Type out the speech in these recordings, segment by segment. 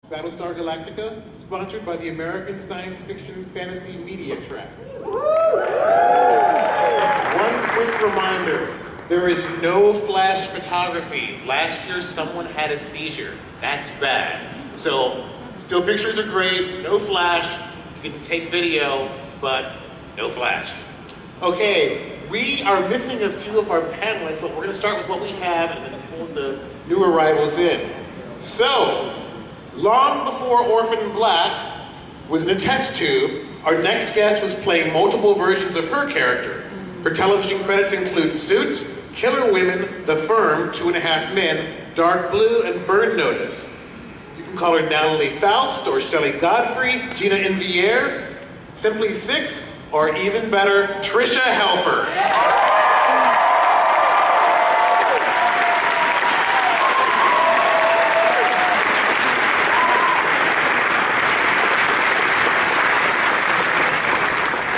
Battlestar Galactica, sponsored by the American Science Fiction Fantasy Media Track. One quick reminder, there is no flash photography. Last year someone had a seizure. That's bad. So, still pictures are great, no flash. You can take video, but no flash. Okay, we are missing a few of our panelists, but we're gonna start with what we have and then pull the new arrivals in. So, long before Orphan Black was in a test tube, our next guest was playing multiple versions of her character. Her television credits include Suits, Killer Women, The Firm, 2.5 Men, Dark Blue, and Burn Notice. You can call her Natalie Faust, or Shelley Godfrey, Gina Envier, Simply Six, or even better, Trisha Helfer.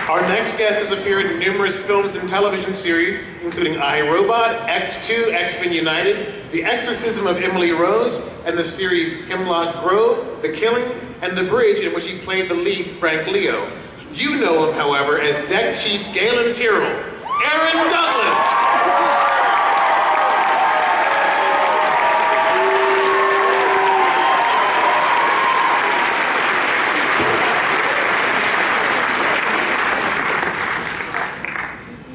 Our next guest has appeared in numerous films and television series, including I, Robot, X2, X-Men United, The Exorcism of Emily Rose, and the series Hemlock Grove, The Killing, and The Bridge, in which he played the lead, Frank Leo. You know him, however, as Deck Chief Galen Tyrrell, Aaron Douglas.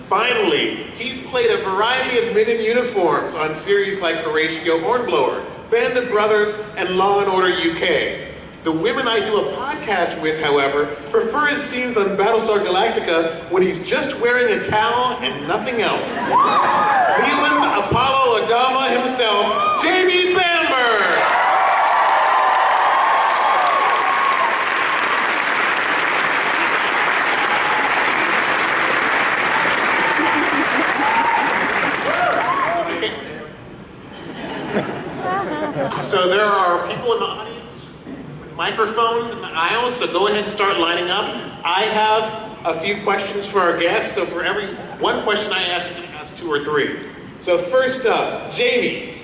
Finally, he's played a variety of men in uniforms on series like Horatio Hornblower, Band of Brothers, and Law & Order UK. The women I do a podcast with, however, prefer his scenes on Battlestar Galactica when he's just wearing a towel and nothing else. Leland Apollo Adama himself, Jamie Bamber! So there are people in the audience with microphones in the aisles, so go ahead and start lining up. I have a few questions for our guests, so for every one question I ask, I'm going to ask 2 or 3. So first up, Jamie.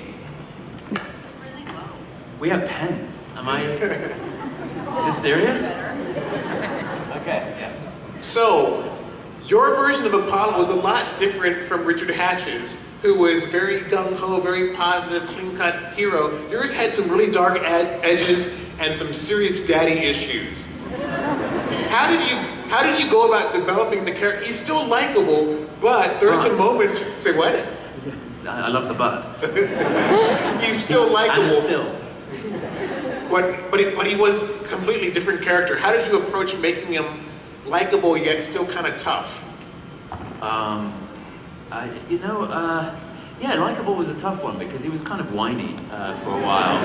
Really low. We have pens. Am I? Is this serious? Okay, yeah. So, your version of Apollo was a lot different from Richard Hatch's, who was very gung-ho, very positive, clean-cut hero. Yours had some really dark edges and some serious daddy issues. How did you go about developing the character? He's still likable, but there are some moments. Say what? I love the butt. He's still likable. And still. But he was a completely different character. How did you approach making him likable yet still kind of tough? Yeah, likable was a tough one because he was kind of whiny for a while,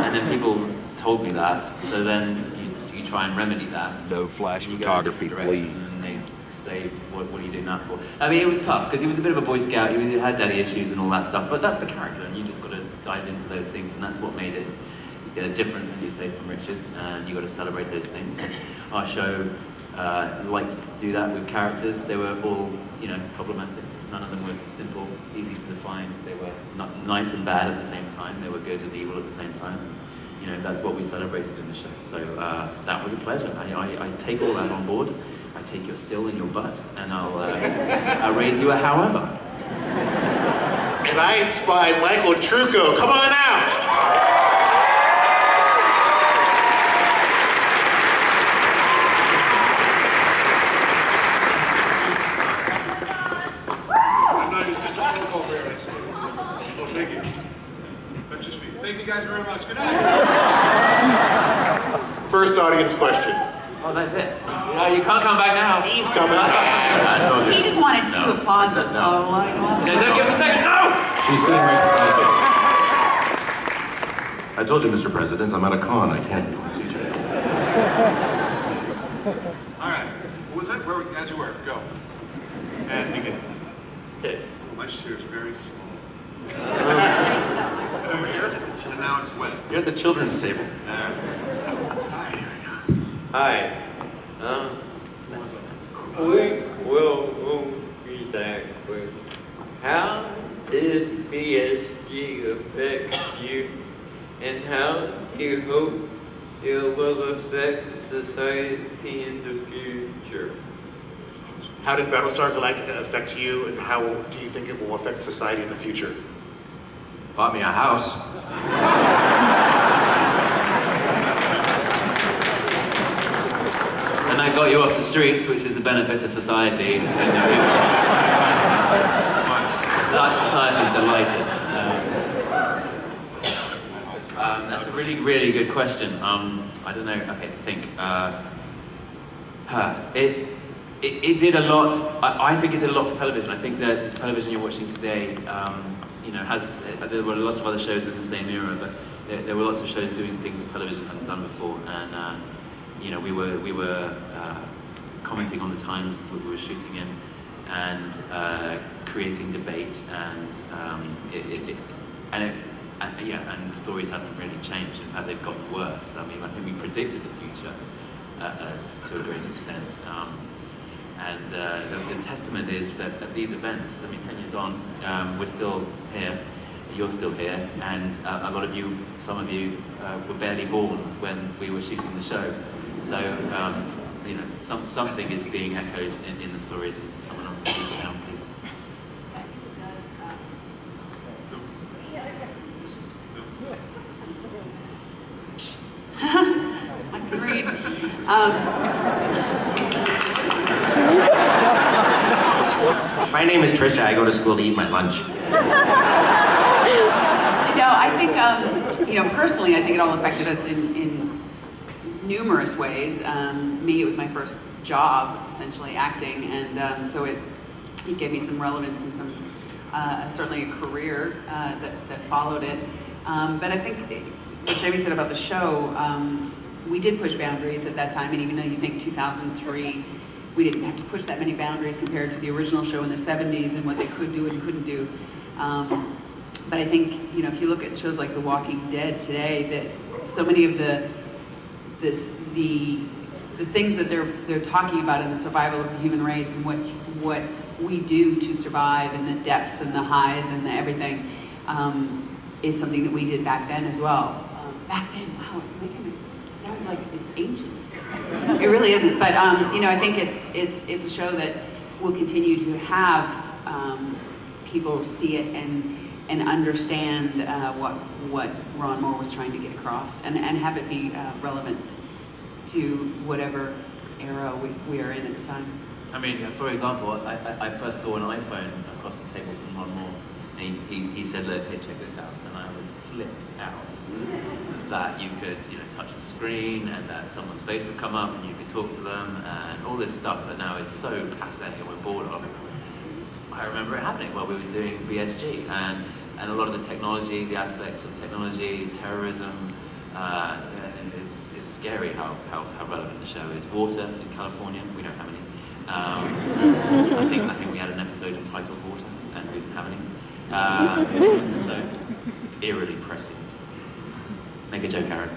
and then people told me that. So then you try and remedy that. No flash photography, please. And they say, what are you doing that for? I mean, it was tough because he was a bit of a Boy Scout. He had daddy issues and all that stuff. But that's the character, and you just got to dive into those things, and that's what made it different, as you say, from Richard's. And you got to celebrate those things. Our show liked to do that with characters. They were all, problematic. None of them were simple, easy to define. They were not nice and bad at the same time. They were good and evil at the same time. That's what we celebrated in the show. So that was a pleasure. I take all that on board. I take your still and your butt, and I'll raise you a however. And I spy Michael Trucco. Come on out! Thank you guys very much. Good night. First audience question. Oh, that's it. You can't come back now. He's coming back. I told you. He just wanted 2 applauses, so like... No, don't give me seconds. No! She's sitting right beside you. I told you, Mr. President, I'm at a con. I can't. All right. What was it? As you were. Go. And begin. Okay. My chair is very small. Over here. And now it's wet. You're at the children's table. Hi. We will be back with how did BSG affect you, and how do you hope it will affect society in the future. How did Battlestar Galactica affect you, and how do you think it will affect society in the future? Bought me a house. And that got you off the streets, which is a benefit to society in the future. Society's delighted. That's a really, really good question. I don't know. Okay, think. It did a lot. I think it did a lot for television. I think that the television you're watching today, there were lots of other shows in the same era, but there were lots of shows doing things that television hadn't done before, and we were commenting on the times that we were shooting in, and creating debate, and and the stories haven't really changed. In fact, they've gotten worse. I mean, I think we predicted the future to a great extent. The testament is that at these events, 10 years on, we're still here, you're still here, and a lot of you, some of you, were barely born when we were shooting the show. So, something is being echoed in the stories, and someone else speak down, please. I can read. My name is Trisha. I go to school to eat my lunch. No, I think, personally, I think it all affected us in numerous ways. Me, it was my first job, essentially, acting, and so it gave me some relevance and some, certainly a career that followed it. But I think what Jamie said about the show, we did push boundaries at that time, and even though you think 2003, we didn't have to push that many boundaries compared to the original show in the 70s and what they could do and couldn't do. But I think, if you look at shows like The Walking Dead today, that so many of the things that they're talking about in the survival of the human race and what we do to survive, and the depths and the highs and the everything, is something that we did back then as well. Back then, wow, it's making it sound like it's ancient. It really isn't, but I think it's a show that will continue to have people see it and understand what Ron Moore was trying to get across, and have it be relevant to whatever era we are in at the time. I mean, for example, I first saw an iPhone across the table from Ron Moore, and he said, "Look, hey, check this out," and I was flipped out that you could, touch the screen, and that someone's face would come up, and you could talk to them, and all this stuff that now is so passé and we're bored of. I remember it happening while we were doing BSG, and a lot of the technology, the aspects of technology, terrorism, it's scary how relevant the show is. Water in California, we don't have any. I think we had an episode entitled Water, and we didn't have any. So it's eerily prescient. Make a joke, Aaron.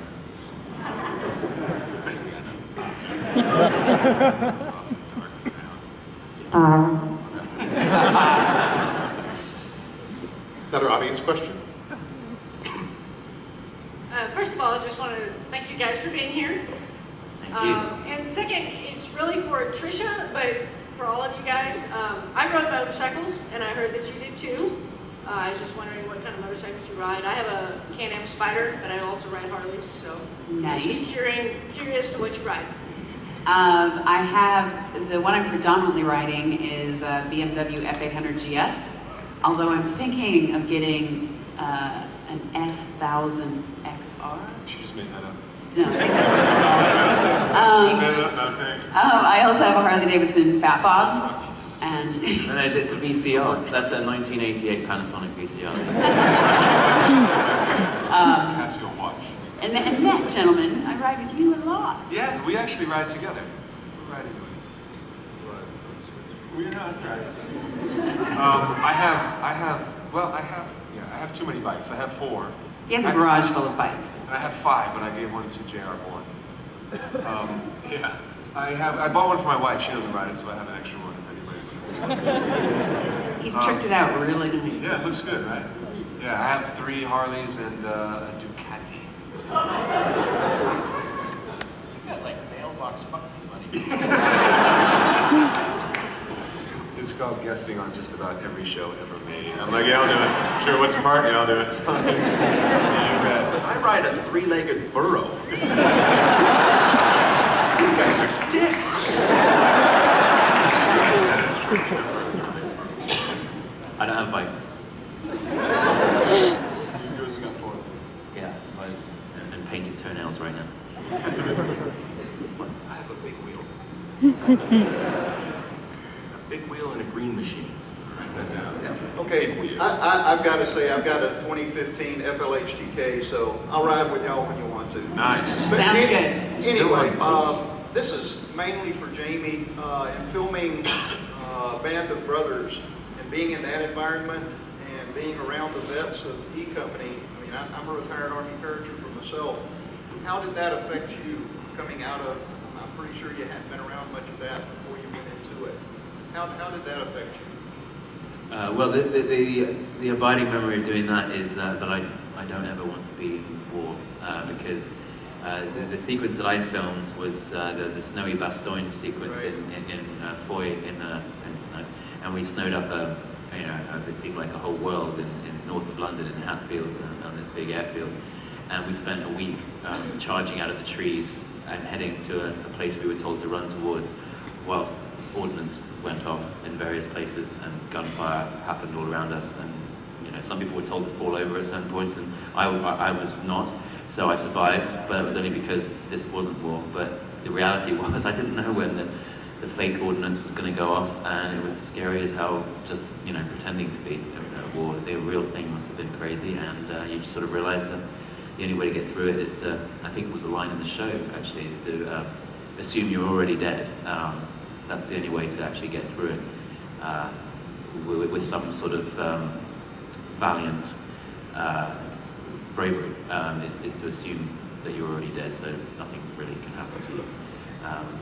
Another audience question? First of all, I just want to thank you guys for being here. Thank you. And second, it's really for Trisha, but for all of you guys. I rode motorcycles, and I heard that you did too. I was just wondering what kind of motorcycles you ride. I have a Can-Am Spider, but I also ride Harleys, so Nice. I was just curious to what you ride. I have, the one I'm predominantly riding is a BMW F800 GS, although I'm thinking of getting an S1000 XR. She just made that up. No, I think that's I also have a Harley Davidson Fat Bob, and It's a VCR. That's a 1988 Panasonic VCR. Casio watch. and that gentleman, I ride with you a lot. Yeah, we actually ride together. We're riding buddies. That's right. I have too many bikes. I have 4. He has a garage full of bikes. I have 5, but I gave one to JR Bourne. Yeah. I bought one for my wife. She doesn't ride it, so I have an extra one if anybody's. He's tricked it out really nice. Yeah, it looks good, right? Yeah, I have 3 Harleys and a Ducati. called guesting on just about every show ever made. I'm like, yeah, I'll do it. Sure, what's the part? Yeah, I'll do it. You bet. I ride a three-legged burro. You guys are dicks. I don't have a bike. Yours got 4 legs. Yeah, and painted toenails right now. I have a big wheel. A big wheel and a green machine. Write that down. Okay, I've got to say, I've got a 2015 FLHTK, so I'll ride with y'all when you want to. Nice. But Sounds good. Anyway, this is mainly for Jamie. In filming Band of Brothers and being in that environment and being around the vets of E Company, I mean, I'm a retired Army paratrooper myself. How did that affect you coming out of, I'm pretty sure you hadn't been around much of that before you went into it. How did that affect you? Well, the abiding memory of doing that is that I don't ever want to be in war because the sequence that I filmed was the snowy Bastogne sequence Right. in Foy in the snow, and we snowed up it seemed like a whole world in north of London in Hatfield on this big airfield, and we spent a week charging out of the trees and heading to a place we were told to run towards, whilst ordnance went off in various places and gunfire happened all around us, and some people were told to fall over at certain points, and I was not, so I survived, but it was only because this wasn't war. But the reality was I didn't know when the fake ordnance was going to go off, and it was scary as hell just pretending to be a war. The real thing must have been crazy, and you just sort of realize that the only way to get through it is to, I think it was a line in the show actually, is to assume you're already dead. That's the only way to actually get through it with some sort of valiant bravery, is to assume that you're already dead, so nothing really can happen to you.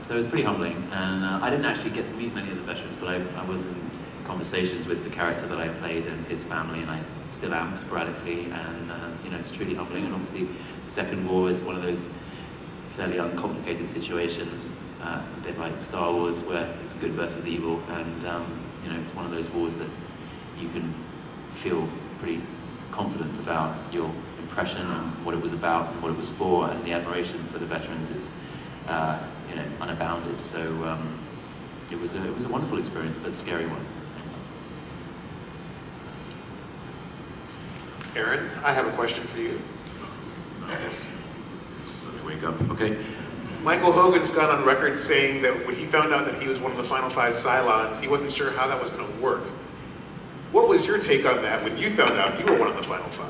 So it was pretty humbling, and I didn't actually get to meet many of the veterans, but I was in conversations with the character that I played and his family, and I still am sporadically, and it's truly humbling. And obviously, the Second War is one of those fairly uncomplicated situations, a bit like Star Wars, where it's good versus evil, and it's one of those wars that you can feel pretty confident about your impression and what it was about and what it was for, and the admiration for the veterans is unbounded. So it was a wonderful experience, but a scary one at the same time. Aaron, I have a question for you. Just let me wake up. Okay. Michael Hogan's gone on record saying that when he found out that he was one of the final 5 Cylons, he wasn't sure how that was going to work. What was your take on that when you found out you were one of the final 5?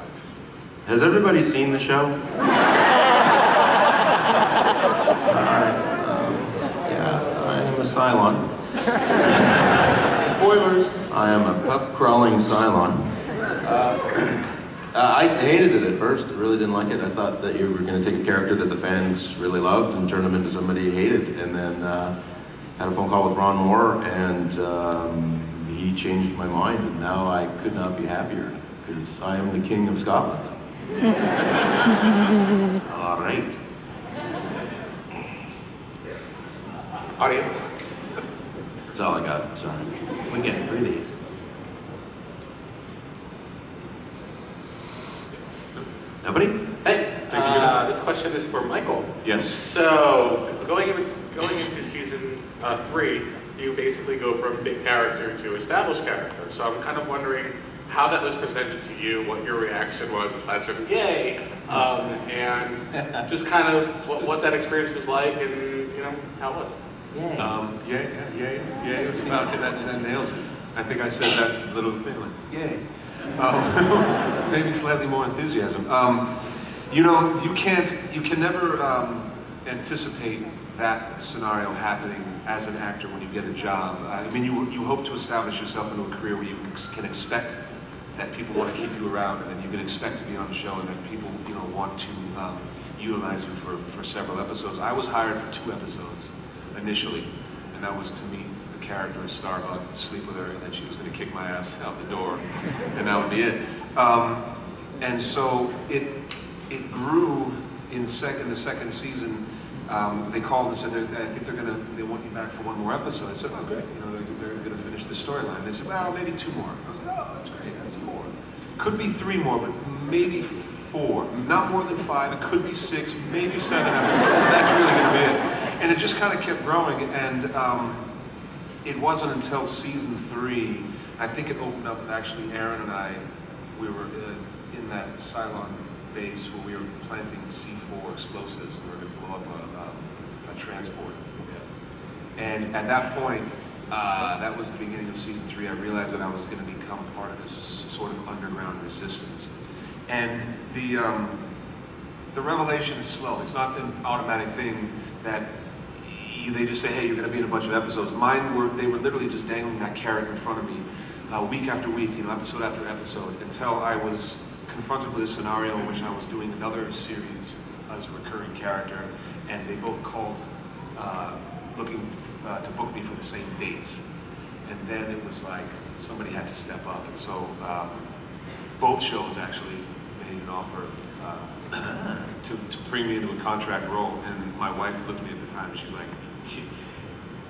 Has everybody seen the show? Alright. Yeah, I am a Cylon. Spoilers. I am a pup-crawling Cylon. I hated it at first. I really didn't like it. I thought that you were going to take a character that the fans really loved and turn him into somebody you hated. And then had a phone call with Ron Moore, and he changed my mind. And now I could not be happier, because I am the King of Scotland. All right. Audience. That's all I got. Sorry. We're getting through these. Nobody? Hey, this question is for Michael. Yes. So, going into season 3, you basically go from big character to established character. So I'm kind of wondering how that was presented to you, what your reaction was, aside from yay, and just kind of what that experience was like, and how it was. Yay. Yeah, it was about that nails it. I think I said that little thing like, yay. Maybe slightly more enthusiasm. You can never anticipate that scenario happening as an actor when you get a job. I mean, you hope to establish yourself into a career where you can expect that people want to keep you around, and then you can expect to be on the show, and that people want to utilize you for several episodes. I was hired for 2 episodes initially, and that was to meet the character of Starbuck, sleep with her, and then she was going to kick my ass out the door, and that would be it. And so it grew in the second season they called and said, I think they want you back for one more episode. I said, oh, great, they're going to finish the storyline. They said, well, maybe 2 more. I was like, oh, that's great, that's 4. Could be 3 more, but maybe 4. Not more than 5, it could be 6, maybe 7 episodes. That's really going to be it. And it just kind of kept growing, and it wasn't until season 3, I think it opened up, actually, Aaron and I, we were in that Cylon base where we were planting C4 explosives in order to blow up a transport. And at that point, that was the beginning of season 3, I realized that I was going to become part of this sort of underground resistance. And the revelation is slow. It's not an automatic thing that they just say, hey, you're going to be in a bunch of episodes. They were literally just dangling that carrot in front of me week after week, episode after episode, until I was confronted with a scenario in which I was doing another series as a recurring character, and they both called looking to book me for the same dates. And then it was like somebody had to step up, and so both shows actually made an offer to bring me into a contract role. And my wife looked at me at the time and she's like,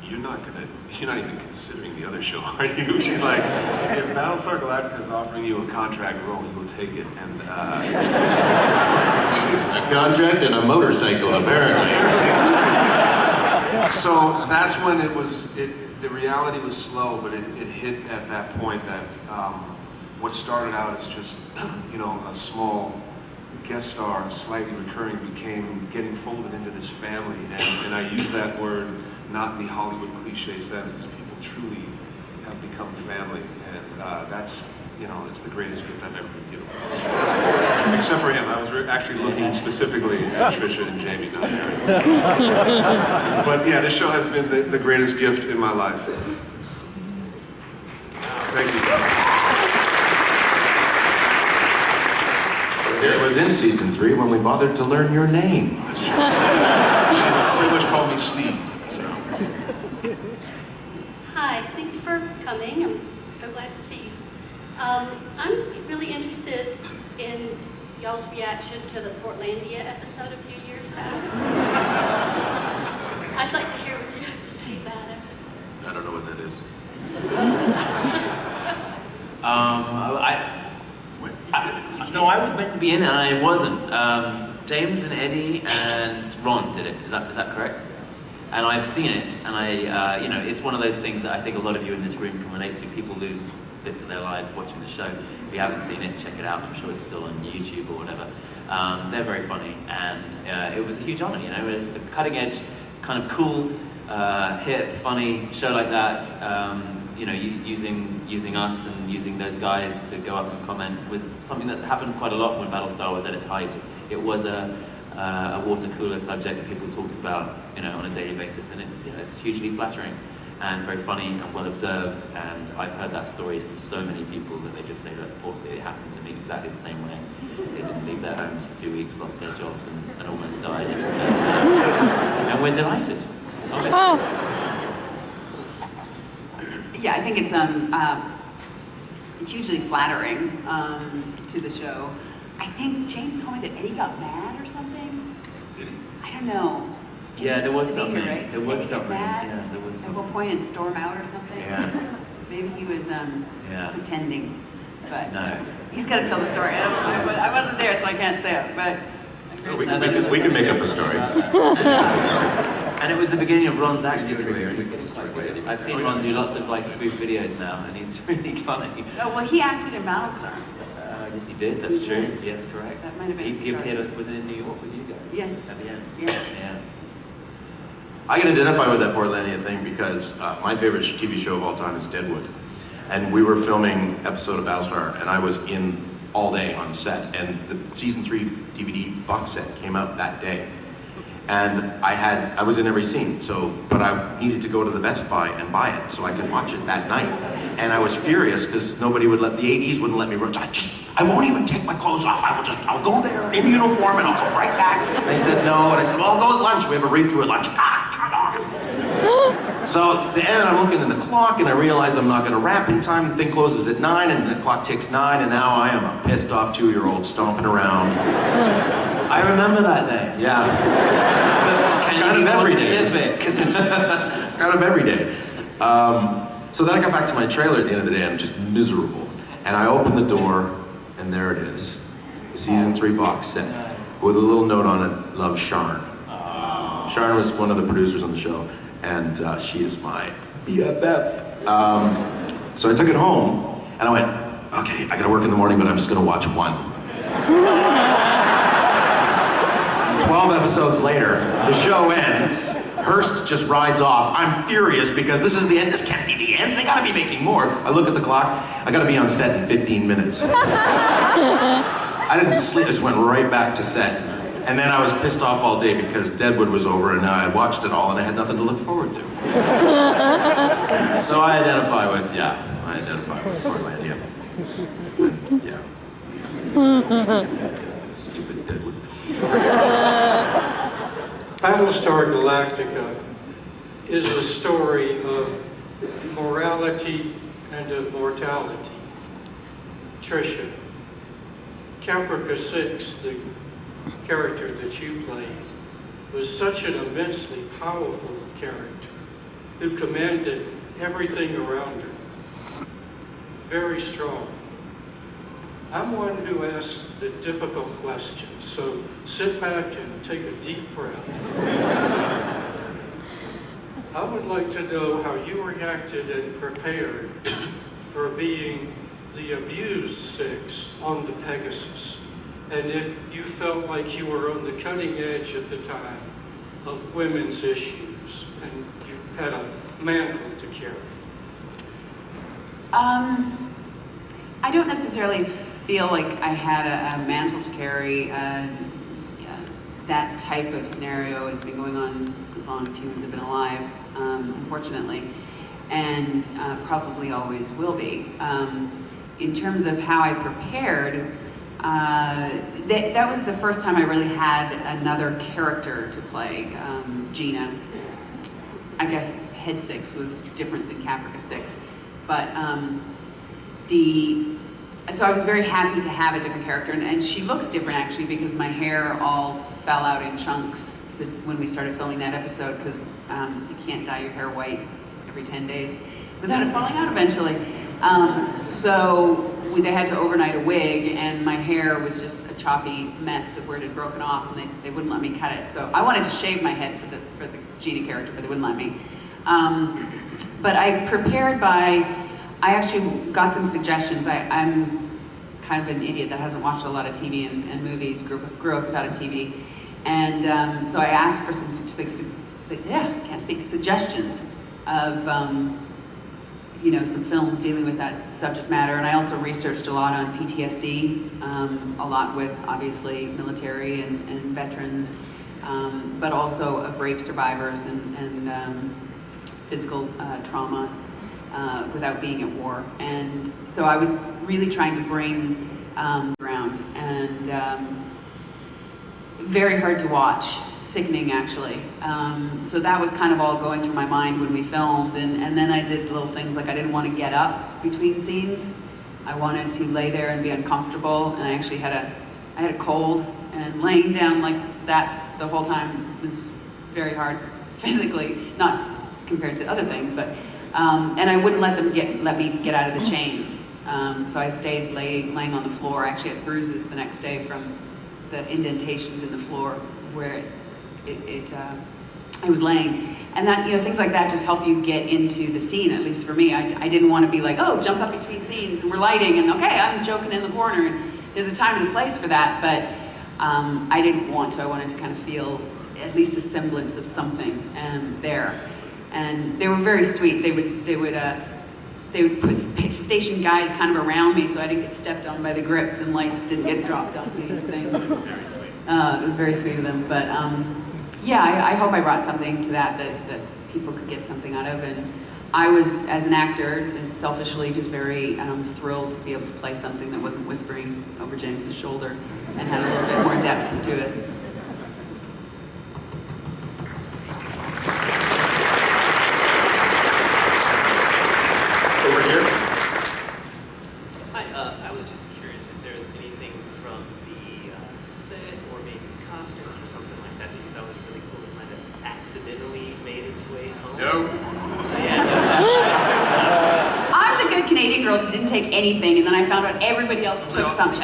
you're not even considering the other show, are you? She's like, if Battlestar Galactica is offering you a contract role, you will take it. And a contract and a motorcycle, apparently. So that's when the reality was slow, but it hit at that point that what started out as just, a small guest star, slightly recurring, became getting folded into this family. And I use that word not in the Hollywood cliche sense, these people truly have become family. And that's, it's the greatest gift I've ever been given. Except for him. I was actually looking specifically at Trisha and Jamie, not Aaron. But yeah, this show has been the greatest gift in my life. Thank you. It was in season 3 when we bothered to learn your name. Pretty much call me Steve. So. Hi, thanks for coming. I'm so glad to see you. I'm really interested in y'all's reaction to the Portlandia episode a few years back. I'd like to hear what you have to say about it. I don't know what that is. No, I was meant to be in it, and I wasn't. James and Eddie and Ron did it. Is that correct? And I've seen it, and it's one of those things that I think a lot of you in this room can relate to. People lose bits of their lives watching the show. If you haven't seen it, check it out. I'm sure it's still on YouTube or whatever. They're very funny, and it was a huge honor. A cutting edge, kind of cool, hip, funny show like that. Using us and using those guys to go up and comment was something that happened quite a lot when Battlestar was at its height. It was a water cooler subject that people talked about, on a daily basis, and it's hugely flattering and very funny and well observed. And I've heard that story from so many people that they just say that it happened to me exactly the same way. They didn't leave their homes for 2 weeks, lost their jobs, and almost died. And we're delighted. Oh. Yeah, I think it's hugely flattering to the show. I think James told me that Eddie got mad or something. Did he? I don't know. Yeah, there was something. Here, right? There was Eddie something. Mad Yeah, there was at something. one point and storm out or something. Yeah. Maybe he was pretending, but No. he's got to tell the story. I wasn't there, so I can't say it. But We can make up a story. And it was the beginning of Ron's acting career, and he's getting quite good. I've seen Ron do lots of spoof videos now, and he's really funny. Oh well, he acted in Battlestar. Yes, he did. That's He true. did. Yes, correct. That might have been He the appeared. start. Was it in New York with you guys? Yes. At the end. Yes. Yeah. I can identify with that Portlandia thing because my favorite TV show of all time is Deadwood. And we were filming an episode of Battlestar, and I was in all day on set. And the season 3 DVD box set came out that day. And I was in every scene, but I needed to go to the Best Buy and buy it so I could watch it that night. And I was furious because the ADs wouldn't let me run. I won't even take my clothes off. I'll go there in uniform and I'll come right back. And they said no, and I said, well, I'll go at lunch. We have a read-through at lunch. So the end, I'm looking at the clock and I realize I'm not gonna wrap in time. The thing closes at 9 and the clock ticks 9, and now I am a pissed off 2-year-old stomping around. I remember that day. Yeah. Can you because it's kind of every day. So then I got back to my trailer at the end of the day, and I'm just miserable. And I opened the door, and there it is. The season 3 box set with a little note on it, love Sharn. Sharn was one of the producers on the show, and she is my BFF. So I took it home, and I went, okay, I gotta work in the morning, but I'm just gonna watch one. 12 episodes later, the show ends. Hearst just rides off. I'm furious because this is the end. This can't be the end. They gotta be making more. I look at the clock. I gotta be on set in 15 minutes. I didn't sleep. I just went right back to set. And then I was pissed off all day because Deadwood was over and I had watched it all and I had nothing to look forward to. So I identify with Portlandia. Yeah. Stupid Deadwood. Battlestar Galactica is a story of morality and of mortality. Tricia, Caprica 6, the character that you played, was such an immensely powerful character who commanded everything around her. Very strong. I'm one who asks the difficult questions, so sit back and take a deep breath. I would like to know how you reacted and prepared for being the abused 6 on the Pegasus, and if you felt like you were on the cutting edge at the time of women's issues and you had a mantle to carry. I don't necessarily feel like I had a mantle to carry. That type of scenario has been going on as long as humans have been alive, unfortunately, and probably always will be. In terms of how I prepared, that was the first time I really had another character to play, Gina. I guess Head 6 was different than Caprica 6, but so I was very happy to have a different character, and she looks different actually because my hair all fell out in chunks when we started filming that episode, because you can't dye your hair white every 10 days without it falling out eventually. So they had to overnight a wig, and my hair was just a choppy mess of where it had broken off, and they wouldn't let me cut it. So I wanted to shave my head for the Gina character, but they wouldn't let me. But I prepared I actually got some suggestions. I'm kind of an idiot that hasn't watched a lot of TV and movies, grew up without a TV. And so I asked for some suggestions of some films dealing with that subject matter. And I also researched a lot on PTSD, a lot with obviously military and veterans, but also of rape survivors and physical trauma. Without being at war. And so I was really trying to bring around, and very hard to watch, sickening actually. So that was kind of all going through my mind when we filmed, and then I did little things like I didn't want to get up between scenes. I wanted to lay there and be uncomfortable, and I actually had a cold, and laying down like that the whole time was very hard physically, not compared to other things, but and I wouldn't let me get out of the chains. So I stayed laying on the floor. I actually had bruises the next day from the indentations in the floor where I was laying. And that, things like that just help you get into the scene, at least for me. I didn't want to be like, oh, jump up between scenes and we're lighting and okay, I'm joking in the corner. And there's a time and a place for that, but I didn't want to. I wanted to kind of feel at least a semblance of something there. And they were very sweet. They would put station guys kind of around me so I didn't get stepped on by the grips and lights didn't get dropped on me and things. Very sweet. It was very sweet of them. But yeah, I hope I brought something to that people could get something out of. And I was, as an actor, selfishly just very thrilled to be able to play something that wasn't whispering over James's shoulder and had a little bit more depth to it. take anything, and then I found out everybody else took something.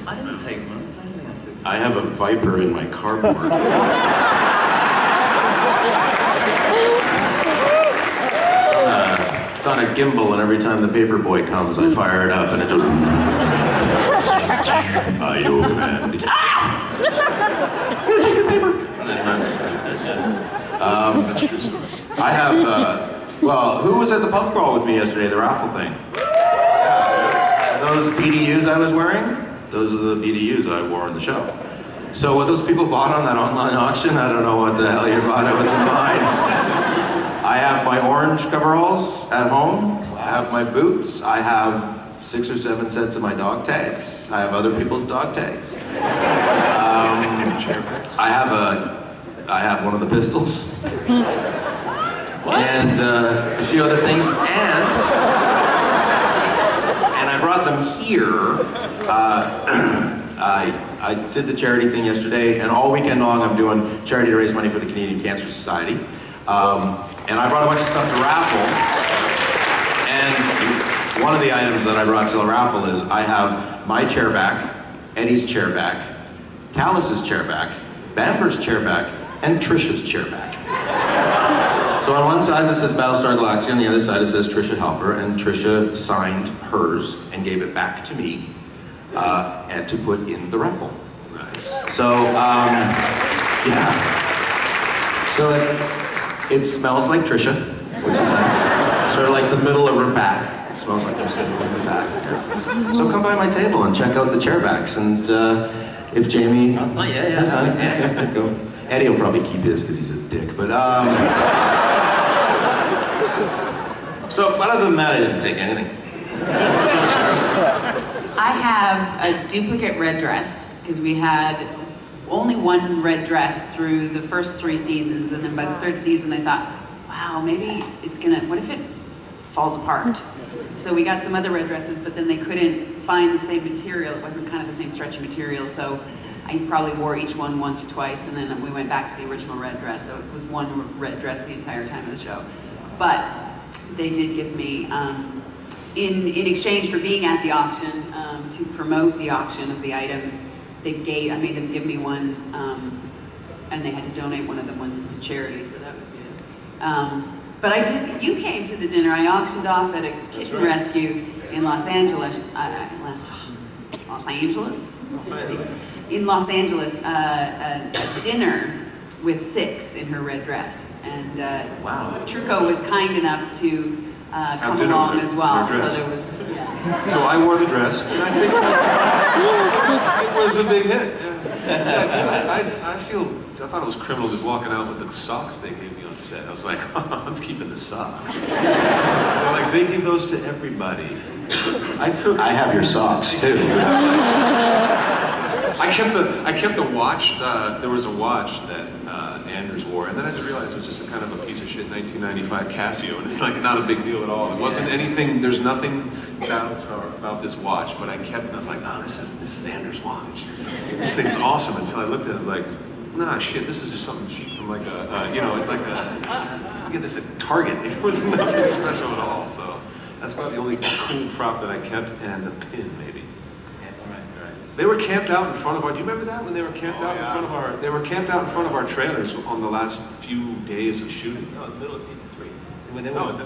I didn't take much. I don't think I took. I have a viper in my cardboard. It's on a gimbal, and every time the paper boy comes, I fire it up, and it goes. Your command. Take the paper. That's a true story. I have. Well, who was at the pub crawl with me yesterday? The raffle thing. Yeah. Those BDUs I was wearing. Those are the BDUs I wore in the show. So what those people bought on that online auction, I don't know what the hell you bought. It was in mine. I have my orange coveralls at home. I have my boots. I have 6 or 7 sets of my dog tags. I have other people's dog tags. I have one of the pistols. And a few other things. And I brought them here. I did the charity thing yesterday, and all weekend long I'm doing charity to raise money for the Canadian Cancer Society. And I brought a bunch of stuff to raffle. And one of the items that I brought to the raffle is I have my chair back, Eddie's chair back, Callus's chair back, Bamber's chair back, and Trisha's chair back. So on one side it says Battlestar Galactica, on the other side it says Trisha Helfer, and Trisha signed hers and gave it back to me and to put in the raffle. Nice. So, yeah. So it smells like Trisha, which is nice. Sort of like the middle of her back. It smells like there's something in her back. So come by my table and check out the chairbacks, and if Jamie... I'll sign, yeah. Okay, go. Eddie will probably keep his because he's a dick, but so other than that, I didn't take anything. I have a duplicate red dress, because we had only one red dress through the first 3 seasons, and then by the 3rd season I thought, wow, maybe it's gonna, what if it falls apart? So we got some other red dresses, but then they couldn't find the same material. It wasn't kind of the same stretchy material, so I probably wore each one once or twice, and then we went back to the original red dress, so it was one red dress the entire time of the show. But they did give me, in exchange for being at the auction, to promote the auction of the items, I made them give me one, and they had to donate one of the ones to charity, so that was good. But you came to the dinner. I auctioned off at a kitten rescue in Los Angeles. In Los Angeles, a dinner with 6 in her red dress, and Wow. Truco was kind enough to come along as well. So there was, yeah. So I wore the dress, and I think it was a big hit. I thought it was criminal just walking out with the socks they gave me on set. I was like, I'm keeping the socks. They're like, they give those to everybody. I have your socks too. I kept the watch. There was a watch that Anders wore, and then I just realized it was just a kind of a piece of shit 1995 Casio, and it's like not a big deal at all. It wasn't anything. There's nothing about this watch, but I kept, and I was like, oh, this is Anders' watch. This thing's awesome. Until I looked at it, I was like, nah, shit, this is just something cheap from like you get this at Target. It was nothing special at all. So that's about the only cool prop that I kept, and a pin maybe. They were camped out in front of our. Do you remember that when they were camped out in front of our? They were camped out in front of our trailers on the last few days of shooting. No, it was middle of season 3. When they middle of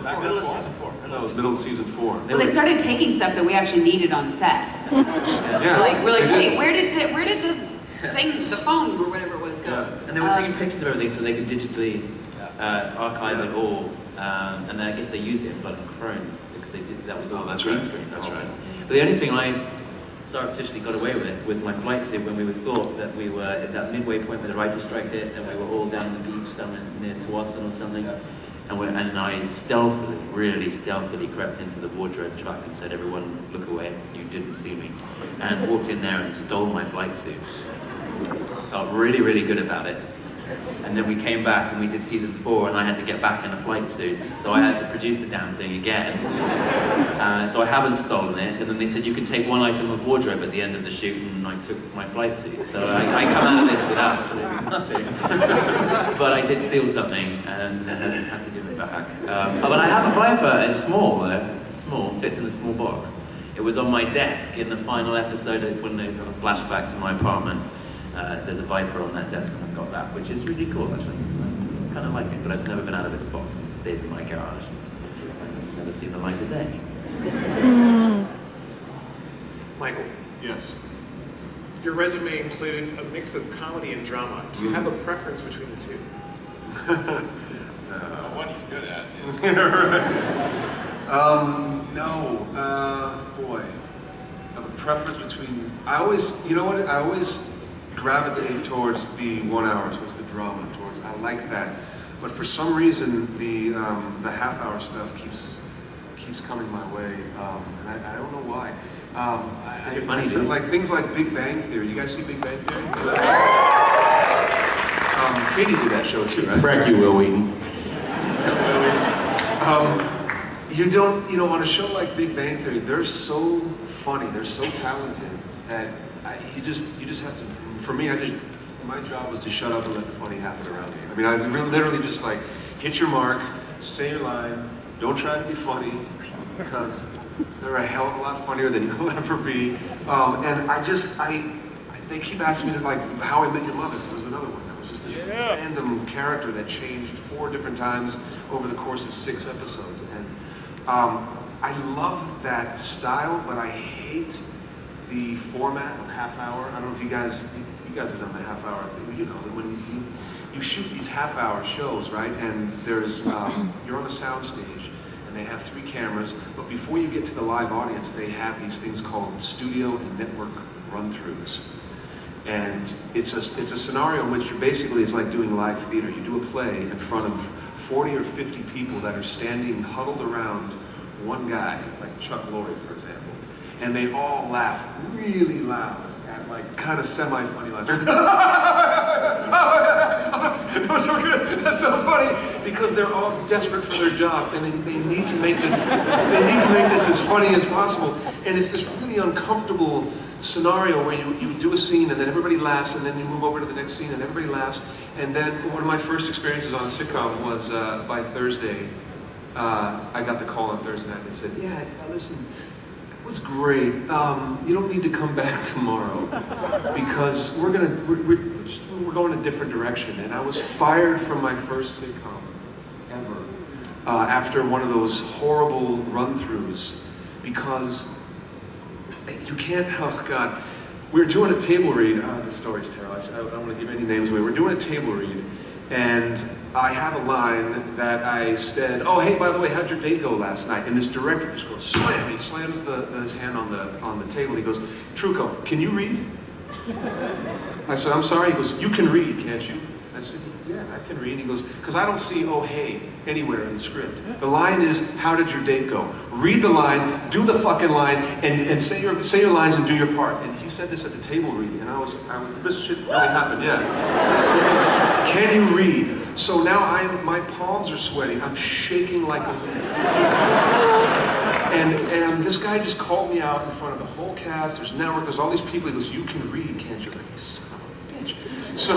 season 4. No, it was middle of season 4. Well, they started taking stuff that we actually needed on set. Yeah. We're like, wait, where did the thing, the phone or whatever it was go? Yeah. And they were taking pictures of everything so they could digitally archive it all. And then I guess they used it in Blood and Chrome because they did. That was all. That's green right. screen. That's right. But the only thing I surreptitiously got away with was my flight suit when we thought that we were at that midway point where the writer's strike hit, and we were all down the beach somewhere near Tawasin or something. And I really stealthily crept into the wardrobe truck and said, everyone look away, you didn't see me. And walked in there and stole my flight suit. Felt really, really good about it. And then we came back and we did season 4, and I had to get back in a flight suit. So I had to produce the damn thing again. So I haven't stolen it. And then they said you could take one item of wardrobe at the end of the shoot, and I took my flight suit. So I come out of this with absolutely nothing. But I did steal something and had to give it back. But I have a Viper. It's small though. It's small, fits in a small box. It was on my desk in the final episode when they have a flashback to my apartment. There's a Viper on that desk, and I've got that, which is really cool actually. I kind of like it, but it's never been out of its box, and it stays in my garage. It's never seen the light of day. Michael. Yes. Your resume includes a mix of comedy and drama. Do you have a preference between the two? One he's good at. No. Boy. I have a preference between. I always, you know what? I always gravitate towards the 1 hour, towards the drama, towards. I like that. But for some reason, the half-hour stuff keeps coming my way, and I don't know why. I funny, feel dude. like things like Big Bang Theory. You guys see Big Bang Theory? Katie did that show too, right? Frank, you Will Wheaton. You don't, you know, on a show like Big Bang Theory, they're so funny, they're so talented that you just have to. For me, my job was to shut up and let the funny happen around me. I mean, I literally just like hit your mark, say your line, don't try to be funny because they're a hell of a lot funnier than you'll ever be. And they keep asking me to, like, How I Met Your Mother was another one. That was just this random character that changed 4 different times over the course of 6 episodes. And I love that style, but I hate the format of half hour. I don't know if you guys have done the half hour thing. You know, when you shoot these half hour shows, right? And there's you're on a sound stage. And they have 3 cameras, but before you get to the live audience, they have these things called studio and network run-throughs. And it's a scenario in which you're basically, it's like doing live theater. You do a play in front of 40 or 50 people that are standing huddled around one guy, like Chuck Lorre, for example. And they all laugh really loud at, like, kind of semi-funny laughter. That was so good. That's so funny because they're all desperate for their job, and they need to make this. They need to make this as funny as possible. And it's this really uncomfortable scenario where you do a scene and then everybody laughs, and then you move over to the next scene and everybody laughs. And then one of my first experiences on a sitcom was by Thursday. I got the call on Thursday night and said, "Yeah, listen. It was great. You don't need to come back tomorrow because we're going a different direction." And I was fired from my first sitcom ever after one of those horrible run-throughs because you can't. Oh God, we were doing a table read. This story's terrible. I don't want to give any names away. We're doing a table read, and I have a line that I said, "Oh, hey, by the way, how'd your date go last night?" And this director just goes, slam! He slams his hand on the table. He goes, "Truco, can you read?" I said, "I'm sorry." He goes, "You can read, can't you?" I said, "Yeah, I can read." He goes, "Because I don't see 'oh, hey' anywhere in the script. The line is, how did your date go? Read the line, do the fucking line, and say your lines and do your part." And he said this at the table read, and this shit really happened, yeah. "Can you read?" So now my palms are sweating. I'm shaking like a leaf. And this guy just called me out in front of the whole cast. There's network. There's all these people. He goes, "You can read, can't you?" I'm like, "You son of a bitch." So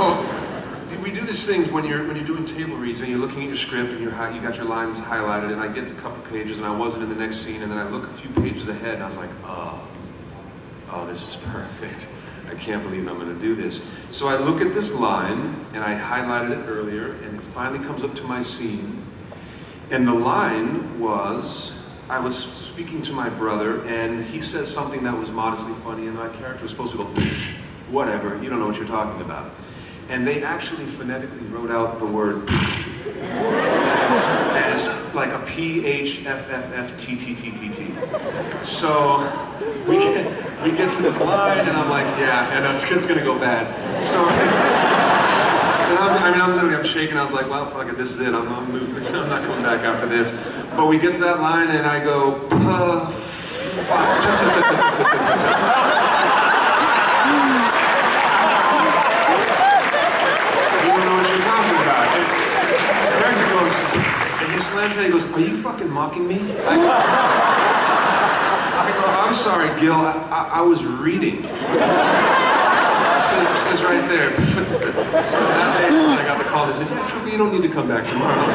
we do these things when you're doing table reads and you're looking at your script and you got your lines highlighted. And I get to a couple pages and I wasn't in the next scene. And then I look a few pages ahead and I was like, oh, this is perfect. I can't believe I'm going to do this. So I look at this line, and I highlighted it earlier, and it finally comes up to my scene. And the line was, I was speaking to my brother, and he says something that was modestly funny, and my character was supposed to go, whatever, you don't know what you're talking about. And they actually phonetically wrote out the word as like a PHFFFTTTTT. So we get to this line, and I'm like, yeah, and it's gonna go bad. So, and I'm shaking. I was like, well, fuck it, this is it. I'm losing this. I'm not coming back after this. But we get to that line, and I go, fuck. And he slams it and he goes, "Are you fucking mocking me?" I go, "I'm sorry, Gil, I was reading." It says right there. So that day, when I got the call, they said, "Yeah, you don't need to come back tomorrow."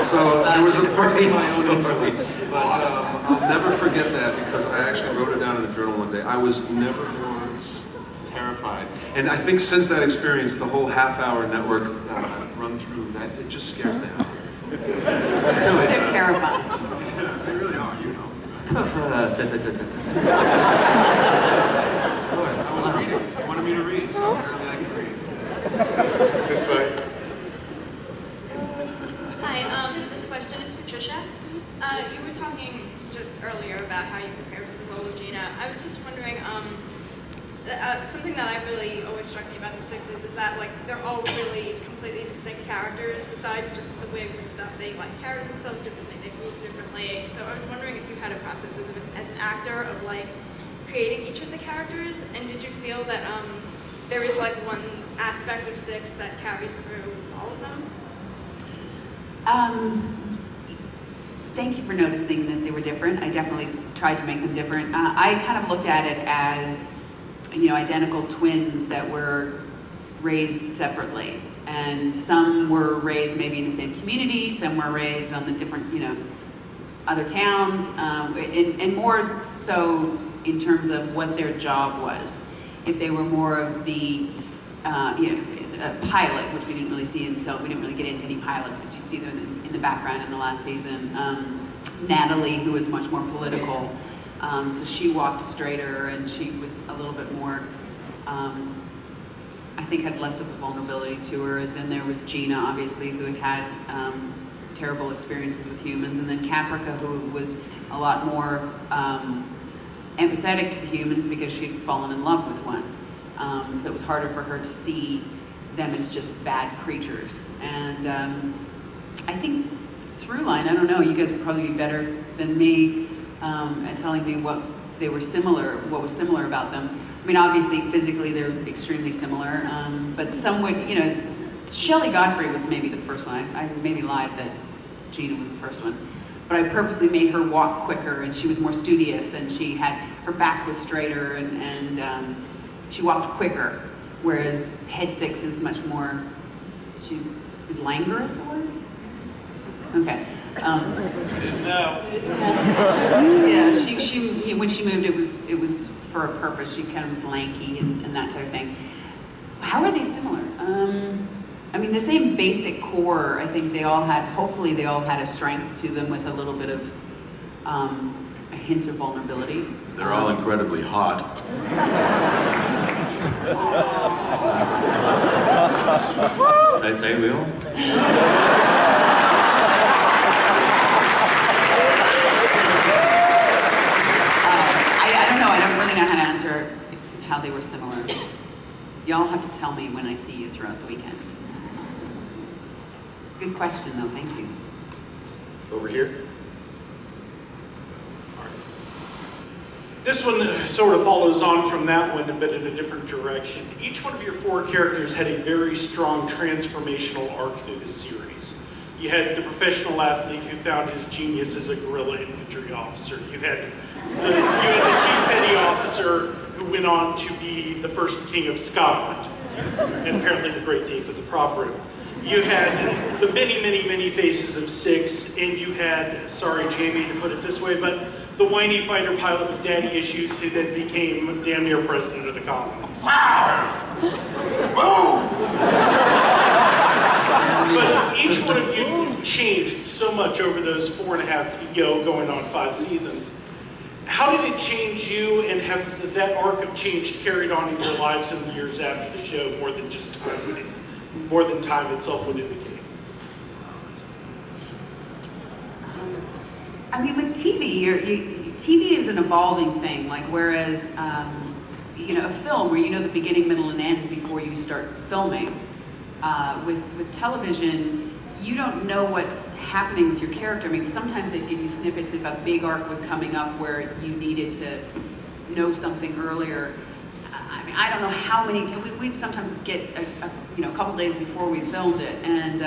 So there was a part of my own Story. influence, but I'll never forget that because I actually wrote it down in a journal one day. I was never more terrified. And I think since that experience, the whole half-hour network run through that, it just scares the hell out of me. Really. They're terrifying. Yeah, they really are, you know. I was reading. You wanted me to read, so apparently I can read. This side. Hi, this question is for Trisha. You were talking just earlier about how you prepared for the role of Gina. I was just wondering, something that I really always struck me about the Sixes is that like they're all really completely distinct characters. Besides just the wigs and stuff, they like carry themselves differently, they move differently. So I was wondering if you had a process as an actor of like creating each of the characters, and did you feel that there is like one aspect of Six that carries through all of them? Thank you for noticing that they were different. I definitely tried to make them different. I kind of looked at it as, you know, identical twins that were raised separately. And some were raised maybe in the same community, some were raised on the different, you know, other towns, and more so in terms of what their job was. If they were more of the, pilot, which we didn't really see until, we didn't really get into any pilots, but you see them in the background in the last season. Natalie, who was much more political, so she walked straighter and she was a little bit more, I think had less of a vulnerability to her. Then there was Gina, obviously, who had terrible experiences with humans. And then Caprica, who was a lot more empathetic to the humans because she'd fallen in love with one. So it was harder for her to see them as just bad creatures. And I think through line, I don't know, you guys would probably be better than me at telling me what was similar about them. I mean, obviously, physically, they're extremely similar, but some would, you know, Shelley Godfrey was maybe the first one. I maybe lied that Gina was the first one. But I purposely made her walk quicker, and she was more studious, and her back was straighter, and she walked quicker, whereas Head Six is much more, is languorous a word? Okay. Yeah, she when she moved, it was for a purpose. She kind of was lanky and that type of thing. How are they similar? I mean, the same basic core. I think hopefully they all had a strength to them with a little bit of a hint of vulnerability. They're all incredibly hot. Say we all. I don't know. I don't really know how to answer how they were similar. Y'all have to tell me when I see you throughout the weekend. Good question, though. Thank you. Over here. This one sort of follows on from that one, but in a different direction. Each one of your four characters had a very strong transformational arc through the series. You had the professional athlete who found his genius as a guerrilla infantry officer. You had the chief petty officer who went on to be the first king of Scotland, and apparently the great thief of the prop room. You had the many, many, many faces of Six, and you had, sorry Jamie to put it this way, but the whiny fighter pilot with daddy issues who then became damn near president of the colonies. But each one of you changed so much over those 4.5, going on 5 seasons. How did it change you, and has that arc of change carried on in your lives in the years after the show more than just time itself would indicate? I mean, with TV, TV is an evolving thing. Like whereas, a film where you know the beginning, middle, and end before you start filming. With television, you don't know what's happening with your character. I mean, sometimes they give you snippets if a big arc was coming up where you needed to know something earlier. I mean, I don't know how many times we'd sometimes get a couple days before we filmed it, and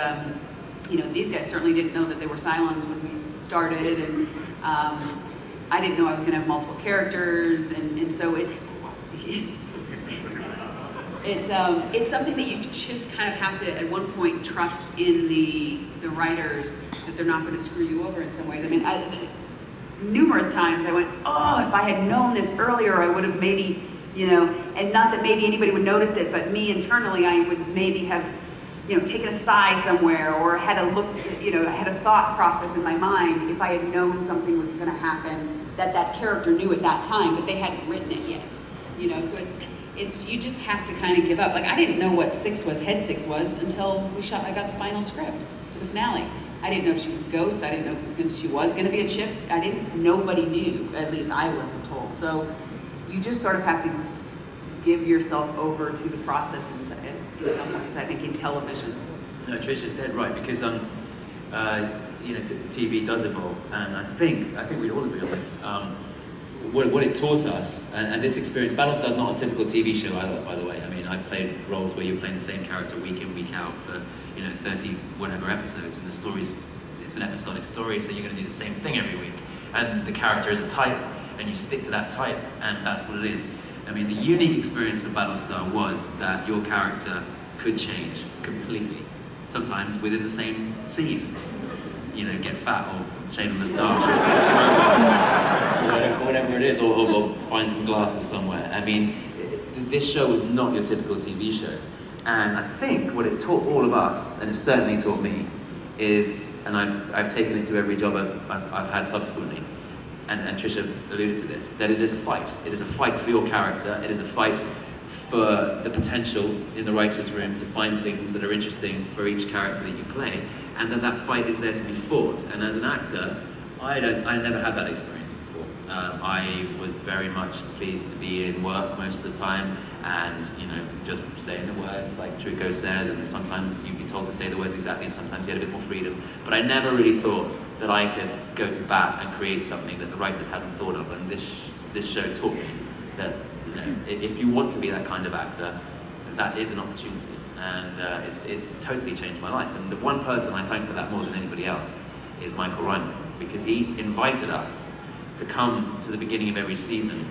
these guys certainly didn't know that they were Cylons when we started, and I didn't know I was going to have multiple characters, and so it's It's something that you just kind of have to, at one point, trust in the writers that they're not going to screw you over in some ways. I mean, numerous times I went, oh, if I had known this earlier, I would have maybe, and not that maybe anybody would notice it, but me internally, I would maybe have, taken a sigh somewhere or had a look, had a thought process in my mind if I had known something was going to happen that character knew at that time, but they hadn't written it yet. So it's you just have to kind of give up. Like, I didn't know what Head Six was until I got the final script for the finale. I didn't know if she was a ghost. I didn't know if she was going to be a chip. Nobody knew. At least I wasn't told. So you just sort of have to give yourself over to the process in some ways, I think, in television. No, Trisha's dead right, because TV does evolve, and I think we'd all agree on this. What it taught us, and this experience, Battlestar's not a typical TV show either, by the way. I mean, I've played roles where you're playing the same character week in, week out for 30 whatever episodes, and the story's, it's an episodic story, so you're going to do the same thing every week. And the character is a type, and you stick to that type, and that's what it is. I mean, the unique experience of Battlestar was that your character could change completely, sometimes within the same scene. Get fat or shave a moustache, or whatever it is, or find some glasses somewhere. I mean, this show was not your typical TV show. And I think what it taught all of us, and it certainly taught me, is, and I've taken it to every job I've had subsequently, and Trisha alluded to this, that it is a fight. It is a fight for your character. It is a fight for the potential in the writer's room to find things that are interesting for each character that you play, and that fight is there to be fought. And as an actor, I never had that experience before. I was very much pleased to be in work most of the time, and just saying the words like Truco said, and sometimes you'd be told to say the words exactly, and sometimes you had a bit more freedom. But I never really thought that I could go to bat and create something that the writers hadn't thought of, and this show taught me that if you want to be that kind of actor, that is an opportunity, and it totally changed my life. And the one person I thank for that more than anybody else is Michael Ryman, because he invited us to come to the beginning of every season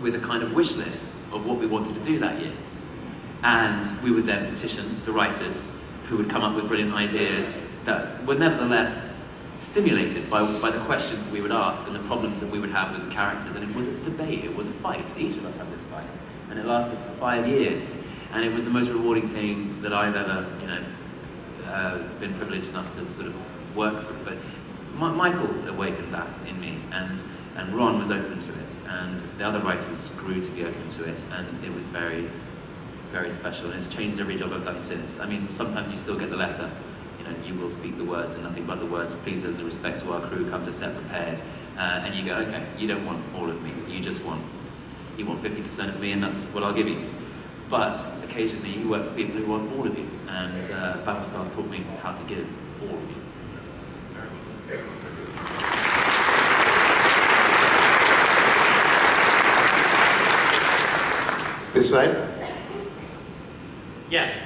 with a kind of wish list of what we wanted to do that year. And we would then petition the writers, who would come up with brilliant ideas that were nevertheless stimulated by the questions we would ask and the problems that we would have with the characters. And it was a debate, it was a fight. Each of us had this fight. And it lasted for 5 years. And it was the most rewarding thing that I've ever, been privileged enough to sort of work through. But Michael awakened that in me, and Ron was open to it, and the other writers grew to be open to it, and it was very, very special, and it's changed every job I've done since. I mean, sometimes you still get the letter, you will speak the words and nothing but the words. Please, as a respect to our crew, come to set prepared. And you go, okay, you don't want all of me, you want 50% of me, and that's what I'll give you. But occasionally you work with people who want all of you, and Battlestar taught me how to give all of you. This side? Yes.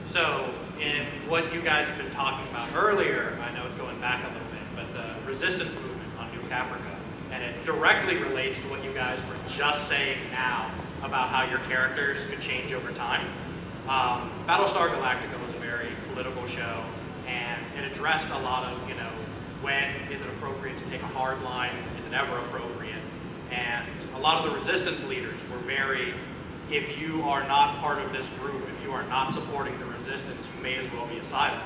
So in what you guys have been talking about earlier, I know it's going back a little bit, but the resistance movement on New Caprica, and it directly relates to what you guys were just saying now about how your characters could change over time. Battlestar Galactica was a very political show, and it addressed a lot of, when is it appropriate to take a hard line? Is it ever appropriate? And a lot of the resistance leaders were very, if you are not part of this group, if you are not supporting the resistance, you may as well be a sideline.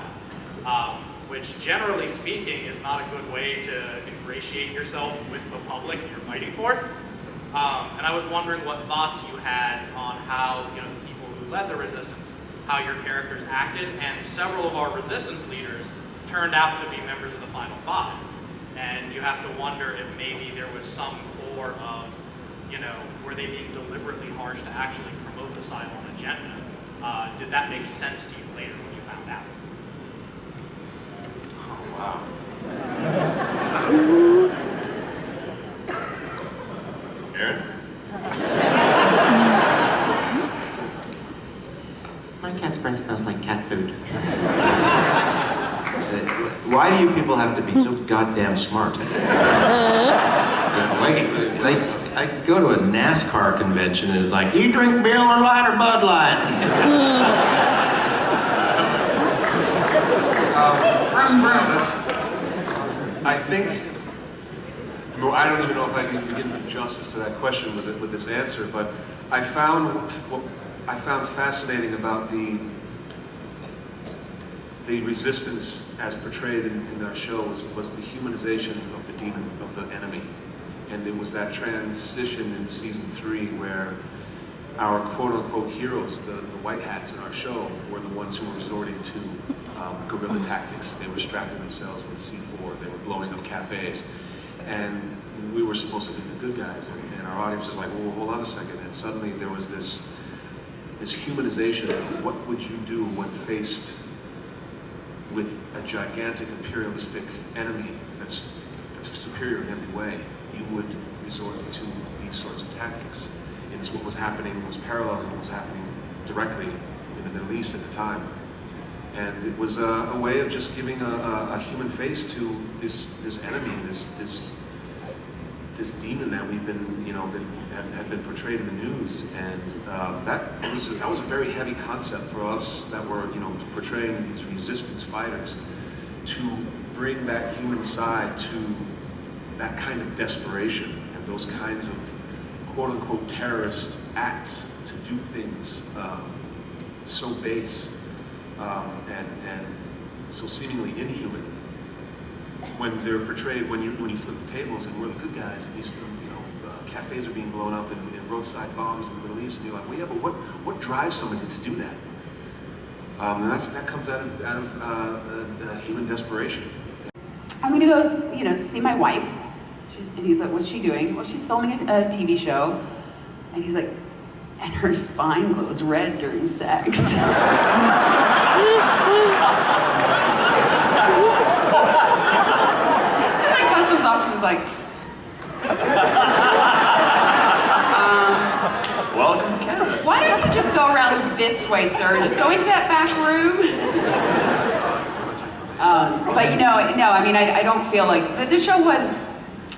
Which generally speaking is not a good way to ingratiate yourself with the public you're fighting for. And I was wondering what thoughts you had on how, the people who led the resistance, how your characters acted, and several of our resistance leaders turned out to be members of the Final Five. And you have to wonder if maybe there was some core of, were they being deliberately harsh to actually promote the Cylon agenda? Did that make sense to you later when you found out? Oh, wow. Aaron? My cat's breath smells like cat food. Why do you people have to be so goddamn smart? I go to a NASCAR convention and it's like, you drink Bill or Light or Bud Light? I think, well, I don't even know if I can begin to do justice to that question with this answer, but I found what I found fascinating about the resistance as portrayed in our show was the humanization of the demon, of the enemy. And there was that transition in season 3 where our quote-unquote heroes, the white hats in our show, were the ones who were resorting to guerrilla tactics. They were strapping themselves with C4, they were blowing up cafes. And we were supposed to be the good guys, and our audience was like, well, hold on a second. And suddenly there was this humanization of what would you do when faced with a gigantic imperialistic enemy that's superior in every way. You would resort to these sorts of tactics. It's what was happening, it was parallel to what was happening directly in the Middle East at the time. And it was a way of just giving a human face to this enemy, this demon that we've been, had been portrayed in the news. And that was a very heavy concept for us that were, portraying these resistance fighters, to bring that human side to that kind of desperation and those kinds of quote-unquote terrorist acts, to do things so base and so seemingly inhuman. When they're portrayed, when you flip the tables and we're the good guys, and these cafes are being blown up and roadside bombs in the Middle East, and you're like, well, yeah, but what drives somebody to do that? And that comes out of human desperation. I'm gonna go, see my wife. And he's like, what's she doing? Well, she's filming a TV show. And he's like, and her spine glows red during sex. The customs officer's like, welcome to Canada. why don't you just go around this way, sir? Just go into that back room. But I don't feel like, the show was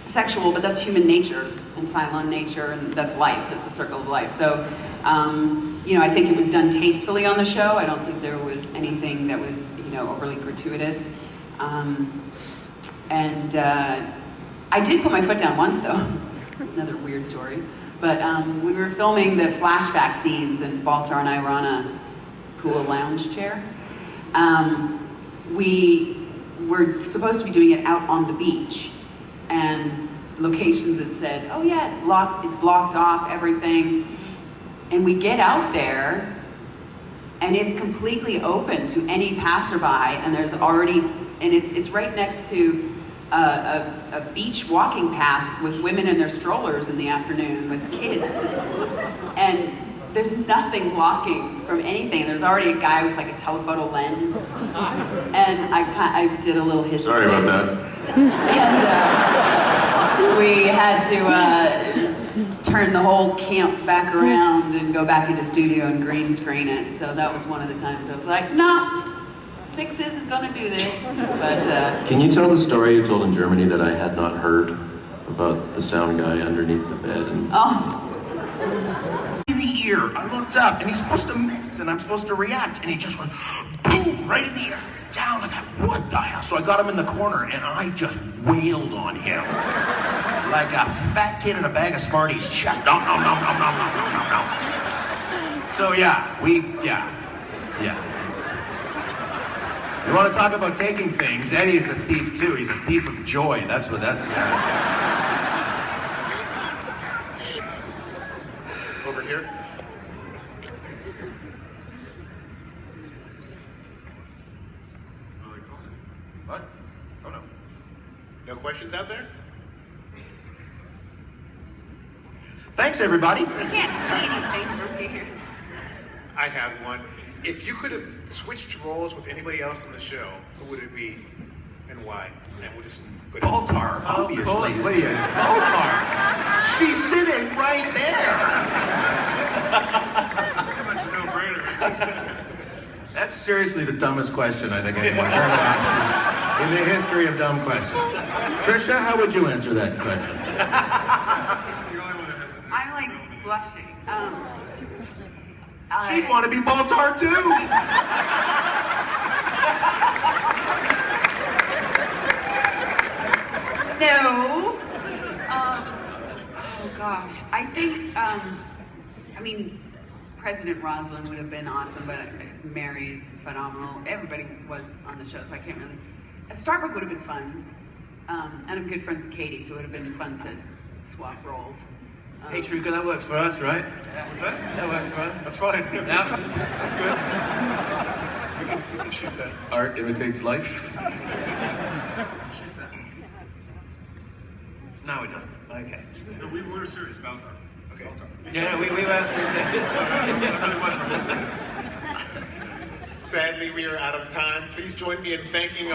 sexual, but that's human nature and Cylon nature, and that's life. That's a circle of life. So, I think it was done tastefully on the show. I don't think there was anything that was, overly gratuitous. I did put my foot down once, though. Another weird story. But when we were filming the flashback scenes and Baltar and I were on a pool lounge chair, we were supposed to be doing it out on the beach. And locations that said, oh yeah, it's locked, it's blocked off, everything. And we get out there, and it's completely open to any passerby, and there's already, and it's right next to a beach walking path with women in their strollers in the afternoon with kids. And there's nothing blocking from anything. There's already a guy with like a telephoto lens. And I did a little history. Sorry about that. And we had to turn the whole camp back around and go back into studio and green screen it. So that was one of the times I was like, no, 6 isn't gonna do this. But can you tell the story you told in Germany that I had not heard about the sound guy underneath the bed? In the ear, I looked up, and he's supposed to miss, and I'm supposed to react, and he just went boom right in the ear, down. I got, what the hell? So I got him in the corner, and I just wailed on him like a fat kid in a bag of Smarties. Just no. So yeah. You want to talk about taking things? Eddie is a thief too. He's a thief of joy. That's what that's. Over here. What? Oh no. No questions out there? Thanks, everybody. you can't see anything from here. I have one. If you could have switched roles with anybody else in the show, who would it be and why? And we'll just put Baltar, obviously. Cool. What are you? Baltar. She's sitting right there. That's pretty much a no-brainer. That's seriously the dumbest question I think anyone's ever asked in the history of dumb questions. Trisha, how would you answer that question? I'm like blushing. She'd want to be Baltar too. No. Oh gosh, I think. I mean, President Roslin would have been awesome, but Mary's phenomenal. Everybody was on the show, so I can't really. Starbuck would have been fun, and I'm good friends with Katie, so it would have been fun to swap roles. Hey, Truca, that works for us, right? What's that? That works for us. That's fine. Yeah. That's good. You can shoot that. Art imitates life. No, we don't. Okay. No, we were serious about that. Okay. Yeah, we were serious. Sadly, we are out of time. Please join me in thanking our